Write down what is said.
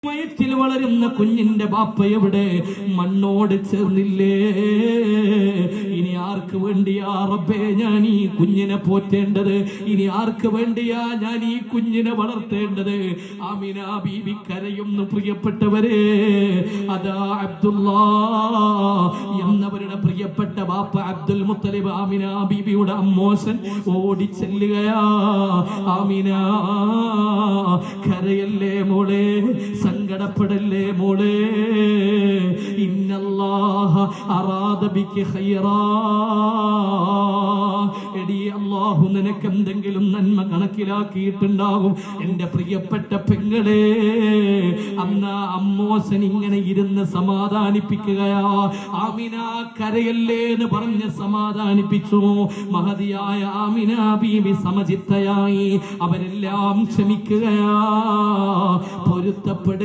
വയറ്റിൽ വളരുന്ന കുഞ്ഞിന്റെ ബാപ്പ എവിടെ? മണ്ണോട് ചേർന്നില്ലേ? ഇനി ആർക്ക് വേണ്ടിയാ റബ്ബേ ഞാൻ ഈ കുഞ്ഞിനെ പോറ്റേണ്ടത്? ഇനി ആർക്ക് വേണ്ടിയാ ഞാൻ ഈ കുഞ്ഞിനെ വളർത്തേണ്ടത്? ആമിന ബീബി കരയുന്നു. പ്രിയപ്പെട്ടവരെ, അതാ അബ്ദുല്ലാ എന്നവരുടെ പ്രിയപ്പെട്ട ബാപ്പ അബ്ദുൽ മുത്തലിബ് ആമിന ബീബിയുടെ അമ്മോസൻ ഓടിച്ചെല്ലുകയാ. ആമിന, കരയല്ലേ മോളെ, സങ്കടപ്പെടല്ലേ മോളെ. ഇന്നല്ലാഹ അറാദ ബിക ഖൈറാ. എടി, അല്ലാഹു നിനക്ക് എന്തെങ്കിലും നന്മ കണക്കിലാക്കിയിട്ടുണ്ടാകും എന്റെ പ്രിയപ്പെട്ട പെങ്ങളെ. അന്ന് അമ്മോസൻ ഇങ്ങനെ ഇരുന്ന് സമാധാനിപ്പിക്കുകയാ. ആമിന കരയല്ലേ എന്ന് പറഞ്ഞ് സമാധാനിപ്പിച്ചു. മഹതിയായ ആമിന ബീബി സമചിത്തയായി. അവരെല്ലാം ക്ഷമിക്കുകയാ, പൊരുത്തപ്പെടുക.